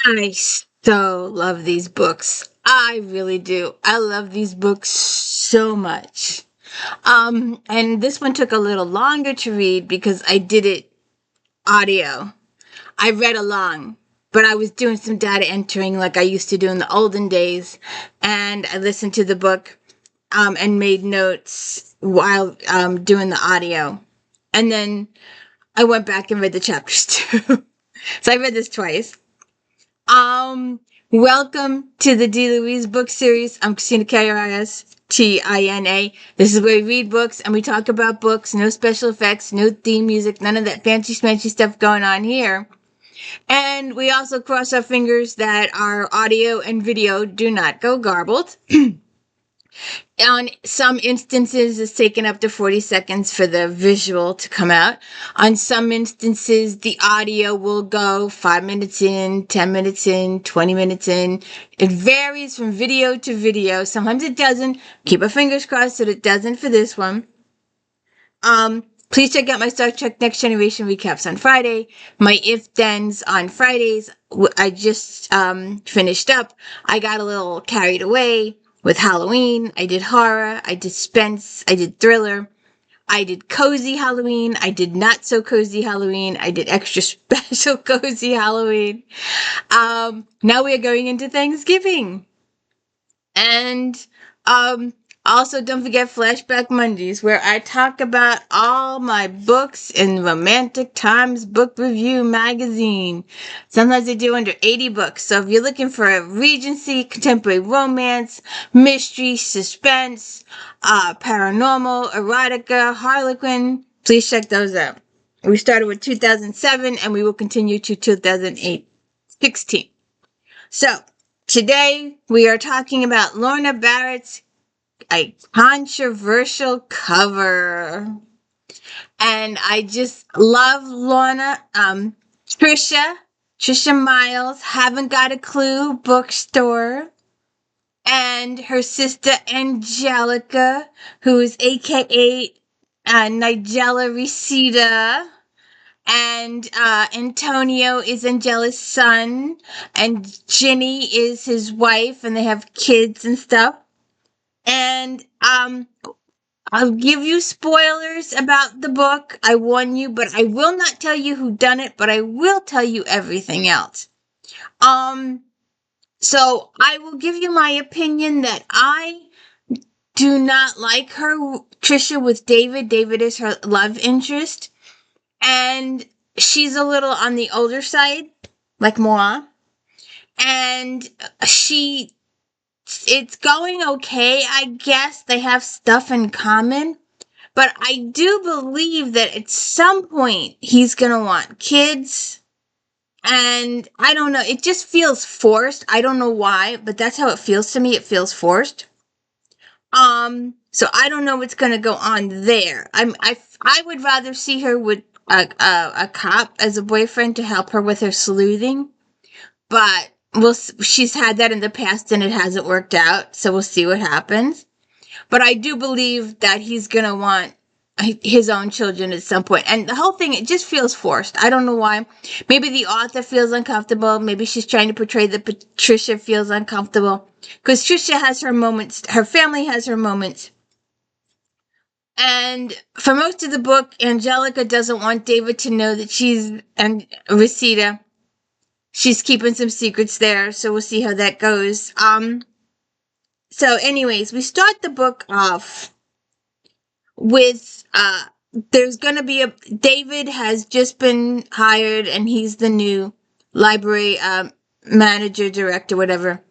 I so love these books. I really do. I love these books so much. And this one took a little longer to read because I did it audio. I read along, but I was doing some data entering like I used to do in the olden days, and I listened to the book and made notes while doing the audio. And then I went back and read the chapters too. So I read this twice. Welcome to the D. Louise book series. I'm Christina K-R-I-S-T-I-N-A. This is where we read books and we talk about books. No special effects, no theme music, none of that fancy smanchy stuff going on here. And we also cross our fingers that our audio and video do not go garbled. On some instances, it's taken up to 40 seconds for the visual to come out. On some instances, the audio will go 5 minutes in, 10 minutes in, 20 minutes in. It varies from video to video. Sometimes it doesn't. Keep our fingers crossed that it doesn't for this one. Please check out my Star Trek Next Generation recaps on Friday. My if-thens on Fridays. I just finished up. I got a little carried away with Halloween. I did horror. I did suspense. I did thriller. I did cozy Halloween. I did not so cozy Halloween. I did extra special cozy Halloween. Now we are going into Thanksgiving. And also, don't forget Flashback Mondays, where I talk about all my books in Romantic Times Book Review magazine. Sometimes I do under 80 books. So if you're looking for a Regency, contemporary romance, mystery, suspense, paranormal, erotica, Harlequin, please check those out. We started with 2007 and we will continue to 2016. So today we are talking about Lorna Barrett's a controversial cover. And I just love Lorna. Trisha Miles, Haven't Got a Clue bookstore. And her sister Angelica, who is AKA Nigella Reseda. And Antonio is Angela's son. And Ginny is his wife. And they have kids and stuff. And I'll give you spoilers about the book. I warn you, but I will not tell you who done it, but I will tell you everything else. So I will give you my opinion that I do not like her, Trisha, with David. David is her love interest. And she's a little on the older side, like moi. And it's going okay, I guess. They have stuff in common. But I do believe that at some point he's going to want kids. And I don't know. It just feels forced. I don't know why, but that's how it feels to me. It feels forced. So I don't know what's going to go on there. I would rather see her with a cop as a boyfriend to help her with her sleuthing. But she's had that in the past and it hasn't worked out, so we'll see what happens. But I do believe that he's going to want his own children at some point. And the whole thing, it just feels forced. I don't know why. Maybe the author feels uncomfortable. Maybe she's trying to portray that Patricia feels uncomfortable. Because Trisha has her moments. Her family has her moments. And for most of the book, Angelica doesn't want David to know that she's Reseda. She's keeping some secrets there, so we'll see how that goes. So anyways, we start the book off with, there's gonna be David has just been hired, and he's the new library, manager, director, whatever.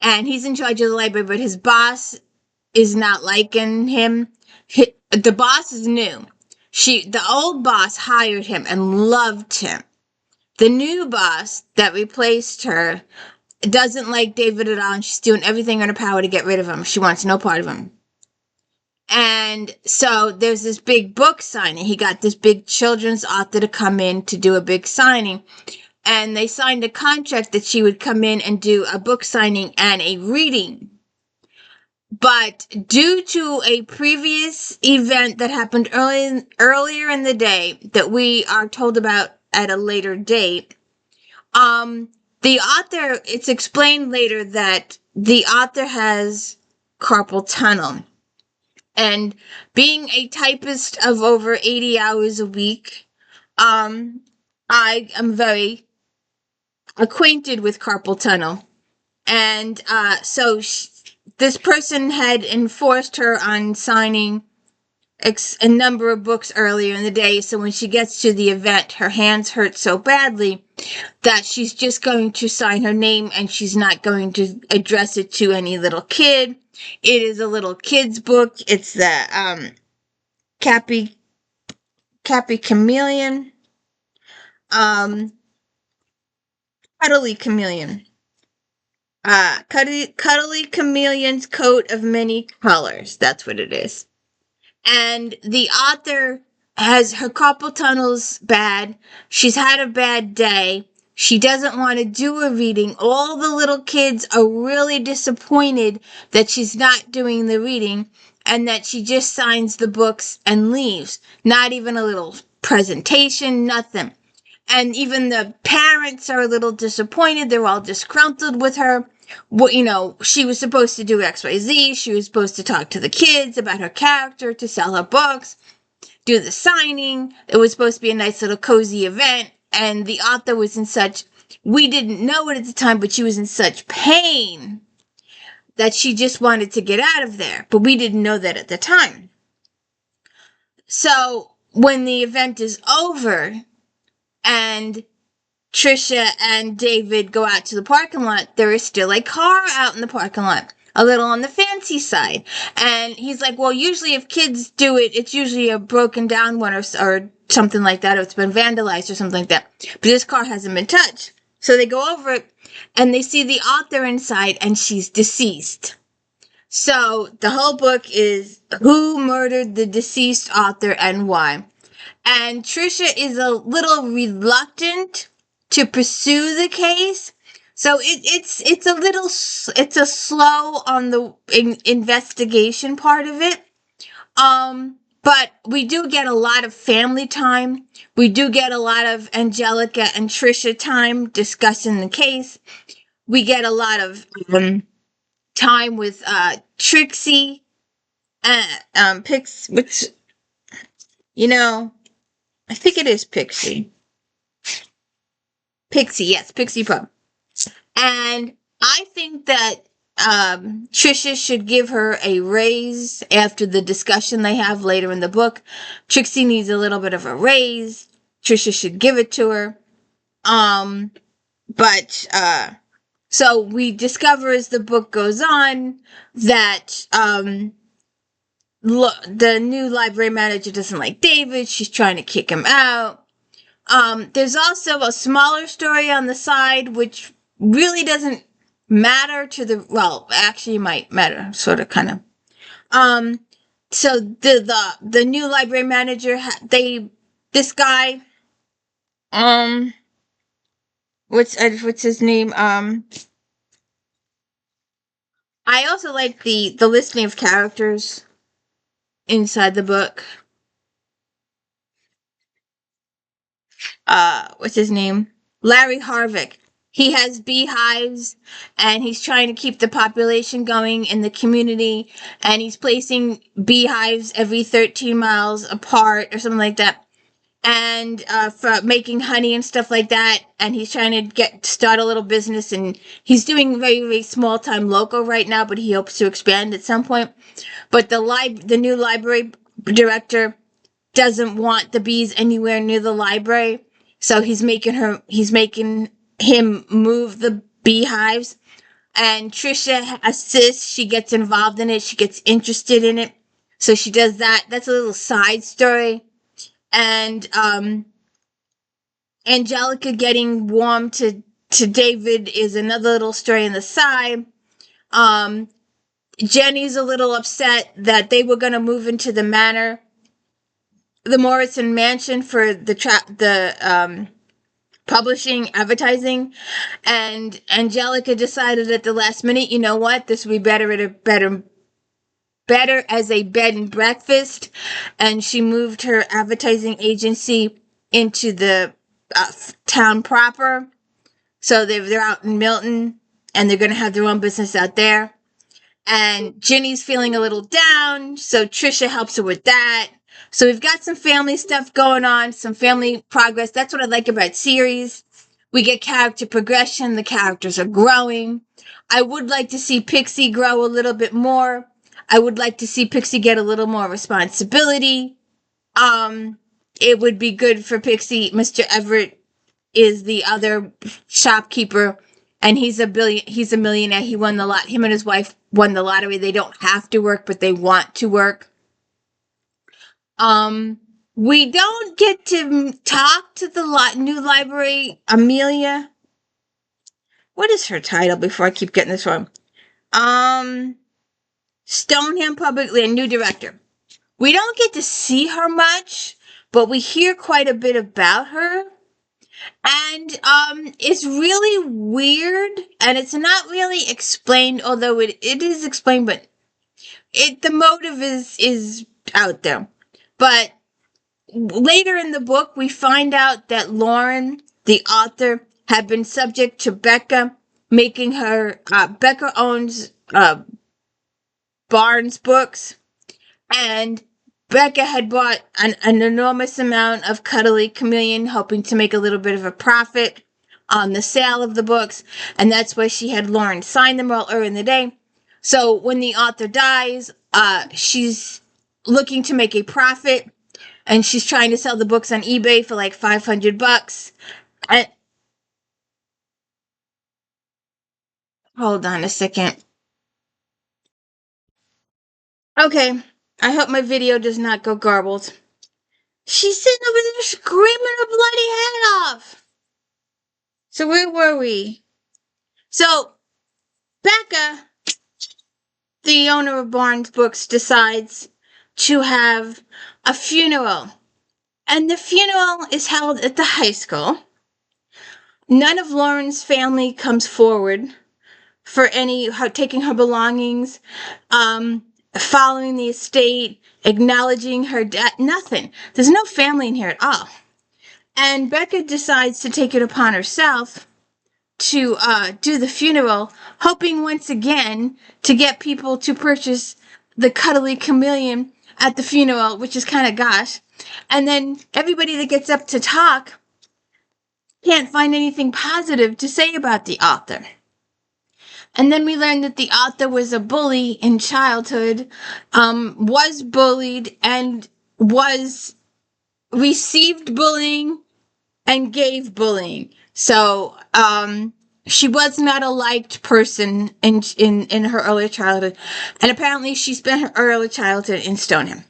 And he's in charge of the library, but his boss is not liking him. The boss is new. The old boss hired him and loved him. The new boss that replaced her doesn't like David at all, and she's doing everything in her power to get rid of him. She wants no part of him. And so there's this big book signing. He got this big children's author to come in to do a big signing. And they signed a contract that she would come in and do a book signing and a reading. But due to a previous event that happened earlier in the day that we are told about at a later date, The author, it's explained later that the author has carpal tunnel. And being a typist of over 80 hours a week, I am very acquainted with carpal tunnel. And this person had enforced her on signing a number of books earlier in the day. So when she gets to the event, her hands hurt so badly that she's just going to sign her name and she's not going to address it to any little kid. It is a little kid's book. It's the Cappy Chameleon. Cuddly Chameleon. Cuddly Chameleon's Coat of Many Colors. That's what it is. And the author has her carpal tunnel's bad. She's had a bad day. She doesn't want to do a reading. All the little kids are really disappointed that she's not doing the reading and that she just signs the books and leaves. Not even a little presentation, nothing. And even the parents are a little disappointed. They're all disgruntled with her. Well, she was supposed to do XYZ. She was supposed to talk to the kids about her character, to sell her books, do the signing. It was supposed to be a nice little cozy event. And the author was we didn't know it at the time, but she was in such pain that she just wanted to get out of there. But we didn't know that at the time. So when the event is over and Trisha and David go out to the parking lot, there is still a car out in the parking lot, a little on the fancy side. And he's like, well, usually if kids do it, it's usually a broken down one or something like that, or it's been vandalized or something like that. But this car hasn't been touched. So they go over it, and they see the author inside, and she's deceased. So the whole book is who murdered the deceased author and why. And Trisha is a little reluctant to pursue the case. So it's a slow on the investigation part of it. But we do get a lot of family time. We do get a lot of Angelica and Trisha time discussing the case. We get a lot of time with Trixie and which, I think it is Pixie. Pixie, yes, Pixie Pub. And I think that Trisha should give her a raise after the discussion they have later in the book. Trixie needs a little bit of a raise. Trisha should give it to her. So we discover as the book goes on that the new library manager doesn't like David. She's trying to kick him out. There's also a smaller story on the side, which really doesn't matter actually might matter, sort of, kind of. So the new library manager, this guy, what's his name? I also like the listing of characters inside the book. What's his name? Larry Harvick. He has beehives, and he's trying to keep the population going in the community, and he's placing beehives every 13 miles apart or something like that, and for making honey and stuff like that, and he's trying to start a little business, and he's doing very, very small-time local right now, but he hopes to expand at some point. But the new library director doesn't want the bees anywhere near the library, so he's making him move the beehives, and Trisha assists. She gets involved in it. She gets interested in it. So she does that. That's a little side story. And Angelica getting warm to David is another little story in the side. Jenny's a little upset that they were going to move into the manor, the Morrison mansion, for the publishing, advertising, and Angelica decided at the last minute, you know what, this would be better as a bed and breakfast, and she moved her advertising agency into the town proper. So they're out in Milton, and they're going to have their own business out there. And Ginny's feeling a little down, so Trisha helps her with that. So we've got some family stuff going on, some family progress. That's what I like about series. We get character progression, the characters are growing. I would like to see Pixie grow a little bit more. I would like to see Pixie get a little more responsibility. Um, it would be good for Pixie. Mr. Everett is the other shopkeeper, and he's a millionaire. He won the lot. Him and his wife won the lottery. They don't have to work, but they want to work. We don't get to talk to the new library, Amelia. What is her title before I keep getting this wrong? Stoneham Publicly, a new director. We don't get to see her much, but we hear quite a bit about her. And it's really weird, and it's not really explained, although it is explained, but the motive is out there. But later in the book, we find out that Lauren, the author, had been subject to Becca making her. Becca owns Barnes Books, and Becca had bought an enormous amount of Cuddly Chameleon, hoping to make a little bit of a profit on the sale of the books, and that's why she had Lauren sign them all early in the day. So when the author dies, she's looking to make a profit, and she's trying to sell the books on eBay for like $500. And hold on a second. Okay, I hope my video does not go garbled. She's sitting over there screaming her bloody head off. So where were we? So Becca, the owner of Barnes Books, decides to have a funeral. And the funeral is held at the high school. None of Lauren's family comes forward for taking her belongings, following the estate, acknowledging her death. Nothing. There's no family in here at all. And Becca decides to take it upon herself to do the funeral, hoping once again to get people to purchase the Cuddly Chameleon at the funeral, which is kind of gosh. And then everybody that gets up to talk can't find anything positive to say about the author. And then we learned that the author was a bully in childhood, was bullied, and received bullying and gave bullying. So she was not a liked person in her early childhood, and apparently she spent her early childhood in Stoneham.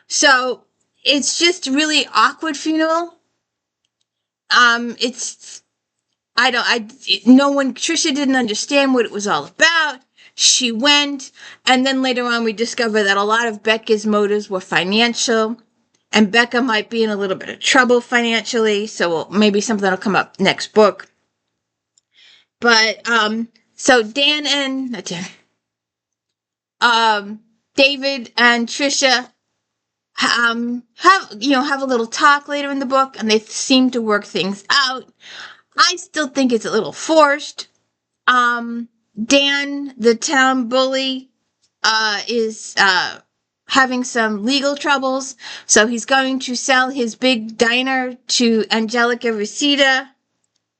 So it's just really awkward funeral. Trisha didn't understand what it was all about. She went, and then later on we discover that a lot of Becca's motives were financial, and Becca might be in a little bit of trouble financially, so maybe something will come up next book. But, so David and Trisha have a little talk later in the book, and they seem to work things out. I still think it's a little forced. Dan, the town bully, is having some legal troubles, so he's going to sell his big diner to Angelica Reseda,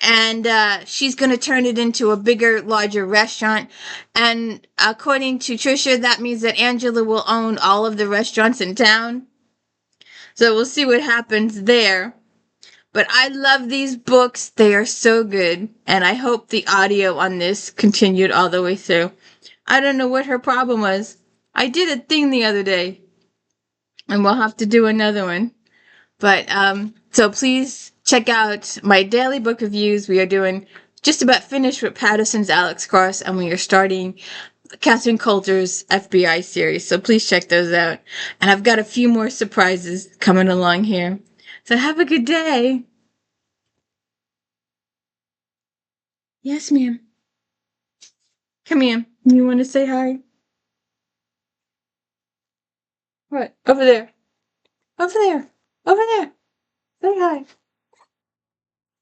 and she's going to turn it into a bigger, larger restaurant. And according to Trisha, that means that Angela will own all of the restaurants in town. So we'll see what happens there. But I love these books. They are so good. And I hope the audio on this continued all the way through. I don't know what her problem was. I did a thing the other day, and we'll have to do another one. But, so please check out my daily book reviews. We are doing just about finished with Patterson's Alex Cross, and we are starting Catherine Coulter's FBI series. So please check those out. And I've got a few more surprises coming along here. So have a good day. Yes, ma'am. Come here. You want to say hi? What? Over there. Over there. Over there. Say hi.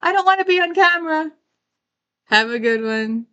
I don't want to be on camera. Have a good one.